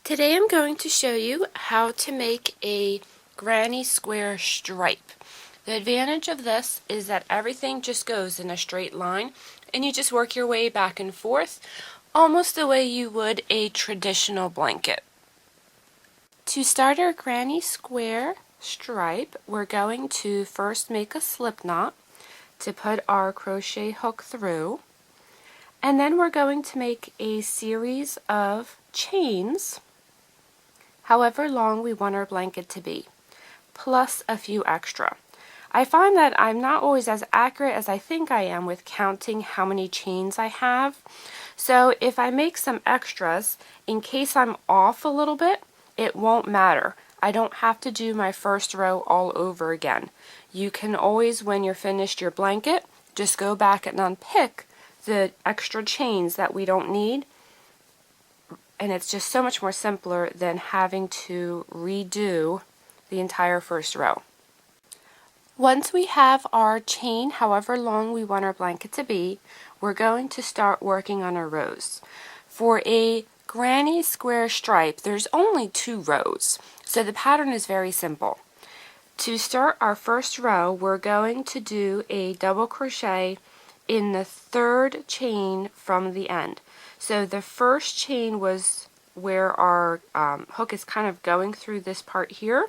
Today I'm going to show you how to make a granny square stripe. The advantage of this is that everything just goes in a straight line and you just work your way back and forth almost the way you would a traditional blanket. To start our granny square stripe, we're going to first make a slip knot to put our crochet hook through, and then we're going to make a series of chains however long we want our blanket to be, plus a few extra. I find that I'm not always as accurate as I think I am with counting how many chains I have. So if I make some extras, in case I'm off a little bit, it won't matter. I don't have to do my first row all over again. You can always, when you're finished your blanket, just go back and unpick the extra chains that we don't need, and it's just so much more simpler than having to redo the entire first row. Once we have our chain, however long we want our blanket to be, we're going to start working on our rows. For a granny square stripe, there's only 2 rows, so the pattern is very simple. To start our first row, we're going to do a double crochet in the 3rd chain from the end. So the first chain was where our hook is kind of going through this part here.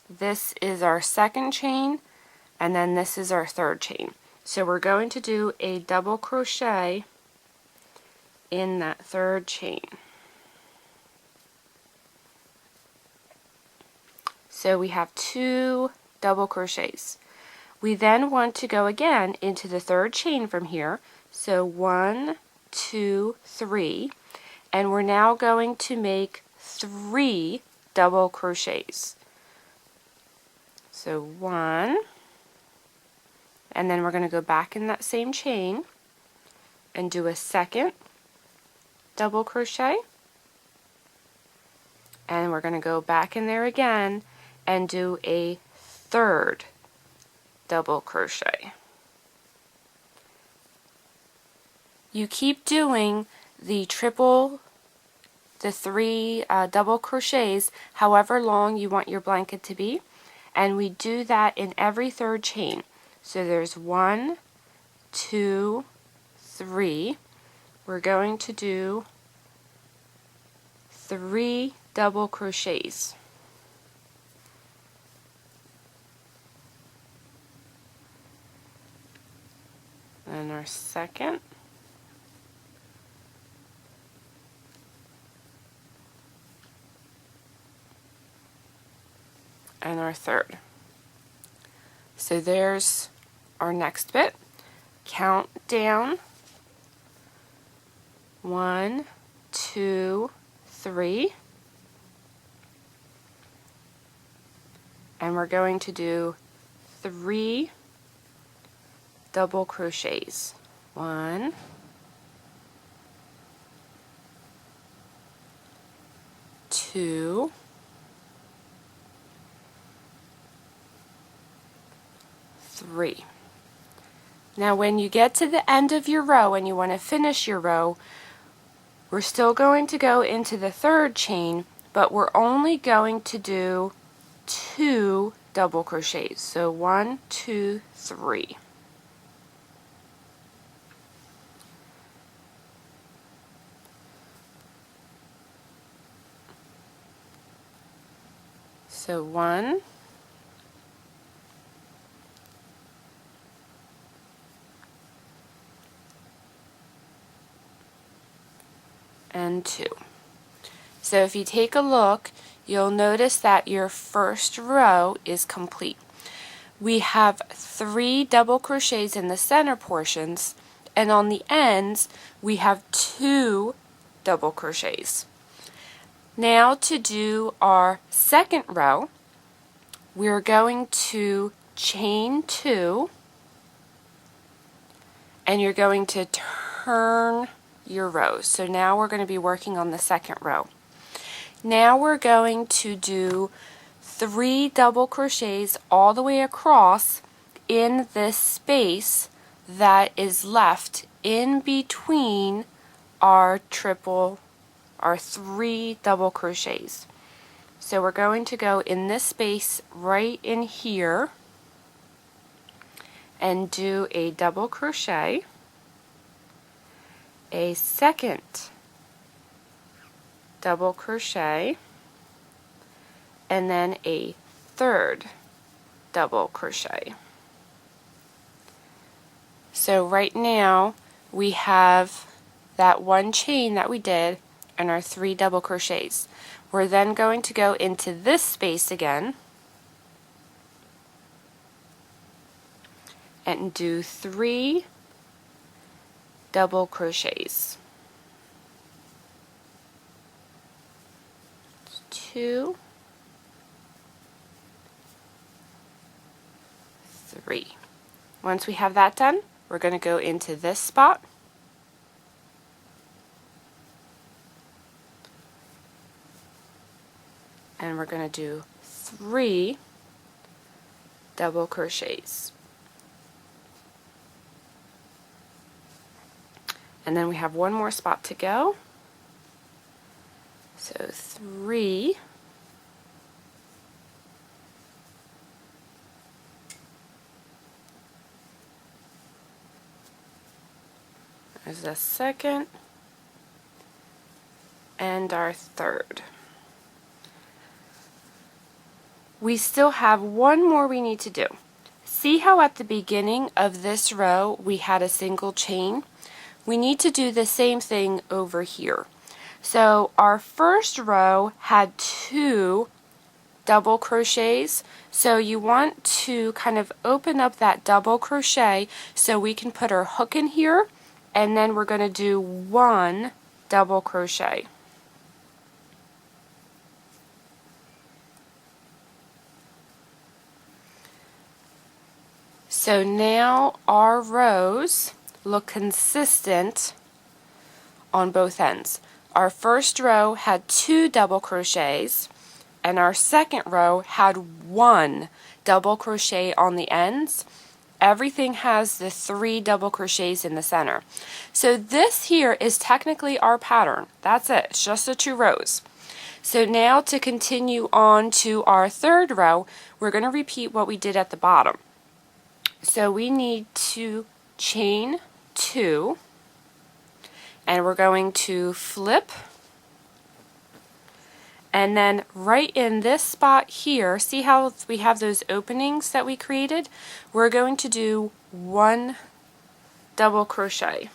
This is our 2nd chain, and then this is our 3rd chain. So we're going to do a double crochet in that 3rd chain. So we have 2 double crochets. We then want to go again into the 3rd chain from here. So 1, 2, 3, and we're now going to make 3 double crochets. So 1, and then we're going to go back in that same chain and do a 2nd double crochet, and we're going to go back in there again and do a 3rd double crochet. You keep doing the 3 double crochets however long you want your blanket to be, and we do that in every 3rd chain. So there's 1, 2, 3. We're going to do 3 double crochets. And our 2nd, and our 3rd. So there's our next bit. Count down. 1, 2, 3. And we're going to do 3 double crochets. 1, 2, 3. Now when you get to the end of your row and you want to finish your row, we're still going to go into the 3rd chain, but we're only going to do 2 double crochets. So 1, 2, 3. So 1, and 2. So if you take a look, you'll notice that your first row is complete. We have 3 double crochets in the center portions, and on the ends we have 2 double crochets. Now to do our 2nd row, we're going to chain 2, and you're going to turn your rows. So now we're going to be working on the 2nd row. Now we're going to do 3 double crochets all the way across in this space that is left in between our triple our 3 double crochets. So we're going to go in this space right in here and do a double crochet, a second double crochet, and then a third double crochet. So right now we have that one chain that we did and our 3 double crochets. We're then going to go into this space again and do 3 double crochets. 2, 3. Once we have that done, we're going to go into this spot and we're going to do 3 double crochets. And then we have one more spot to go. So 3 there's the second and our third. We still have one more we need to do. See how at the beginning of this row we had a single chain? We need to do the same thing over here. So our first row had 2 double crochets, so you want to kind of open up that double crochet so we can put our hook in here, and then we're going to do 1 double crochet. So now our rows look consistent on both ends. Our first row had 2 double crochets and our second row had 1 double crochet on the ends. Everything has the 3 double crochets in the center. So this here is technically our pattern. That's it. It's just the 2 rows. So now to continue on to our third row, we're going to repeat what we did at the bottom. So we need to chain 2 and we're going to flip, and then right in this spot here, see how we have those openings that we created? We're going to do 1 double crochet.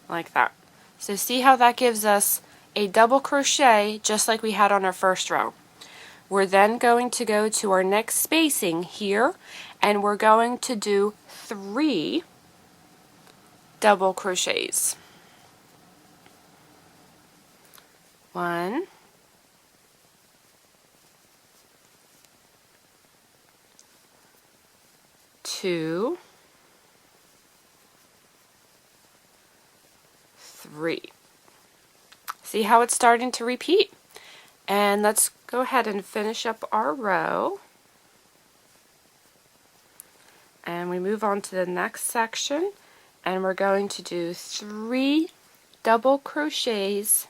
Like that. So see how that gives us a double crochet just like we had on our first row. We're then going to go to our next spacing here and we're going to do 3 double crochets. 1, 2, 3. See how it's starting to repeat? And let's go ahead and finish up our row. And we move on to the next section and we're going to do 3 double crochets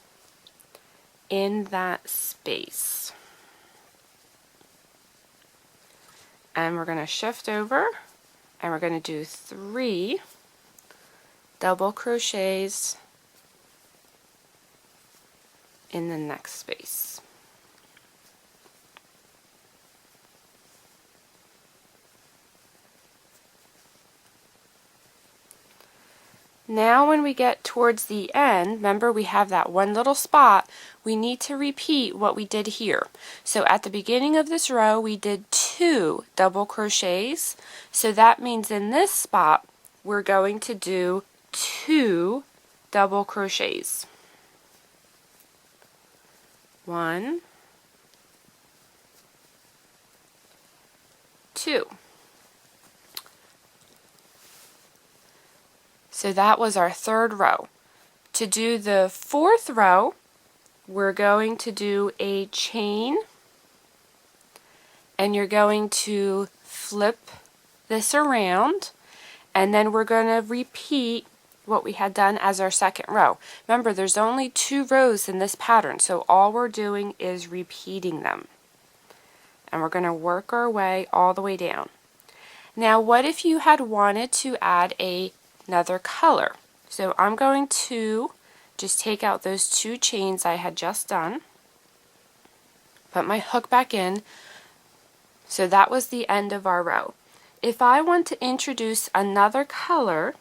in that space. And we're going to shift over and we're going to do 3 double crochets in the next space. Now when we get towards the end, remember we have that one little spot, we need to repeat what we did here. So at the beginning of this row we did 2 double crochets, so that means in this spot we're going to do 2 double crochets. 1, 2. So that was our third row. To do the fourth row, we're going to do a chain and you're going to flip this around, and then we're going to repeat what we had done as our second row. Remember, there's only 2 rows in this pattern, so all we're doing is repeating them. And we're going to work our way all the way down. Now, what if you had wanted to add another color? So I'm going to just take out those 2 chains I had just done, put my hook back in. So that was the end of our row. If I want to introduce another color,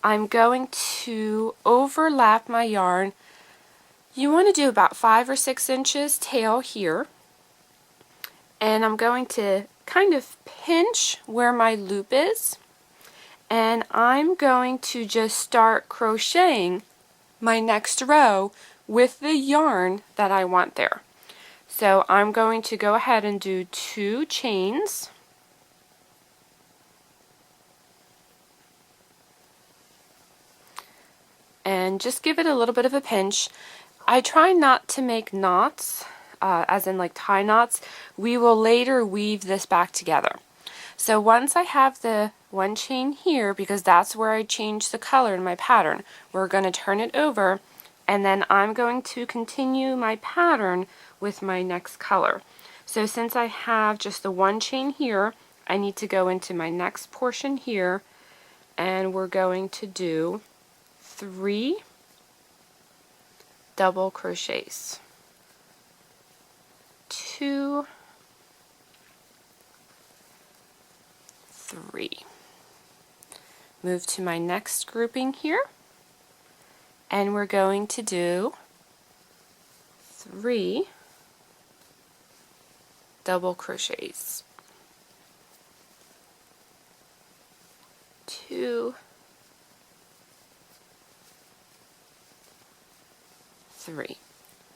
I'm going to overlap my yarn. You want to do about 5 or 6 inches tail here, and I'm going to kind of pinch where my loop is, and I'm going to just start crocheting my next row with the yarn that I want there. So I'm going to go ahead and do 2 chains, and just give it a little bit of a pinch. I try not to make knots, as in like tie knots. We will later weave this back together. So once I have the 1 chain here, because that's where I changed the color in my pattern, we're going to turn it over, and then I'm going to continue my pattern with my next color. So since I have just the 1 chain here, I need to go into my next portion here, and we're going to do 3 double crochets. 2, 3. Move to my next grouping here, and we're going to do 3 double crochets. 2, 3.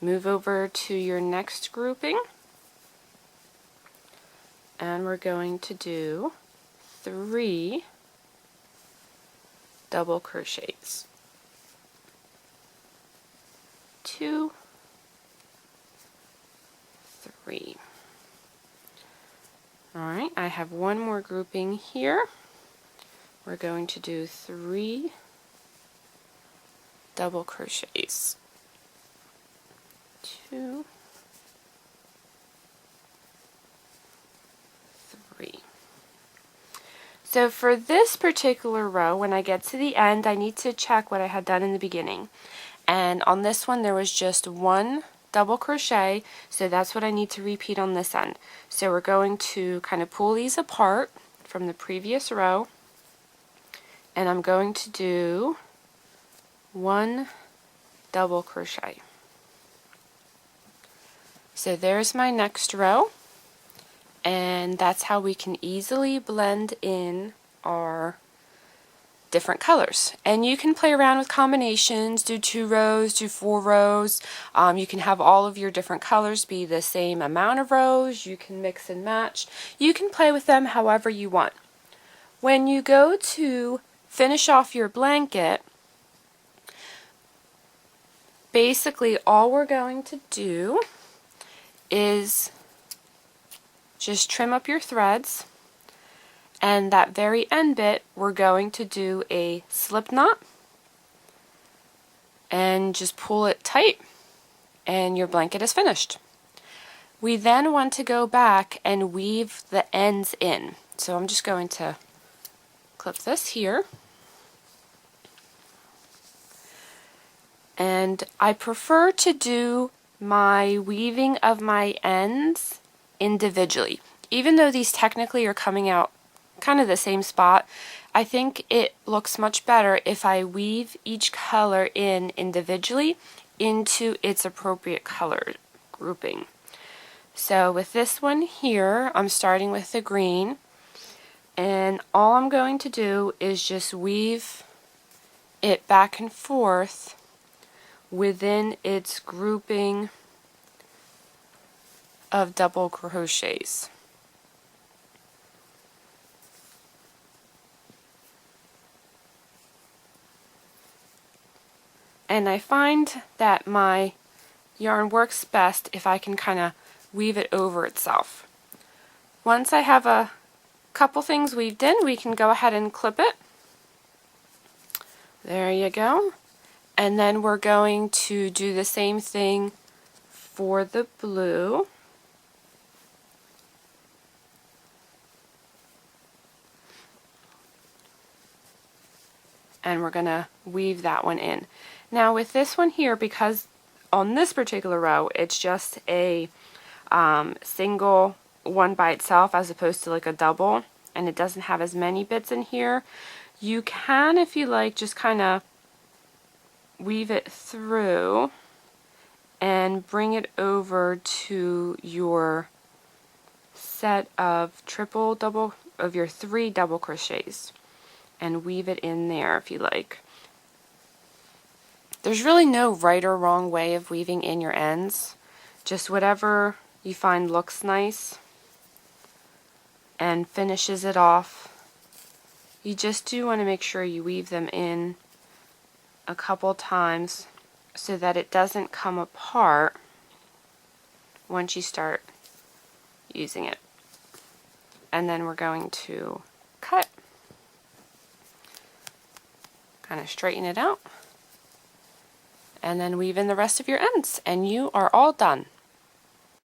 Move over to your next grouping, and we're going to do 3 double crochets. 2, 3. Alright, I have one more grouping here. We're going to do 3 double crochets. 2, 3. So for this particular row, when I get to the end, I need to check what I had done in the beginning. And on this one, there was just 1 double crochet, so that's what I need to repeat on this end. So we're going to kind of pull these apart from the previous row, and I'm going to do 1 double crochet. So there's my next row, and that's how we can easily blend in our different colors. And you can play around with combinations, do 2 rows, do 4 rows. You can have all of your different colors be the same amount of rows. You can mix and match. You can play with them however you want. When you go to finish off your blanket, basically all we're going to do is just trim up your threads, and that very end bit we're going to do a slip knot and just pull it tight, and your blanket is finished. We then want to go back and weave the ends in. So I'm just going to clip this here, and I prefer to do my weaving of my ends individually. Even though these technically are coming out kind of the same spot, I think it looks much better if I weave each color in individually into its appropriate color grouping. So with this one here, I'm starting with the green, and all I'm going to do is just weave it back and forth within its grouping of double crochets. And I find that my yarn works best if I can kind of weave it over itself. Once I have a couple things weaved in, we can go ahead and clip it. There you go. And then we're going to do the same thing for the blue. And we're going to weave that one in. Now with this one here, because on this particular row it's just a single one by itself as opposed to like a double, and it doesn't have as many bits in here, you can, if you like, just kind of weave it through and bring it over to your set of your 3 double crochets and weave it in there if you like. There's really no right or wrong way of weaving in your ends, just whatever you find looks nice and finishes it off. You just do want to make sure you weave them in a couple times so that it doesn't come apart once you start using it. And then we're going to cut, kind of straighten it out, and then weave in the rest of your ends, and you are all done.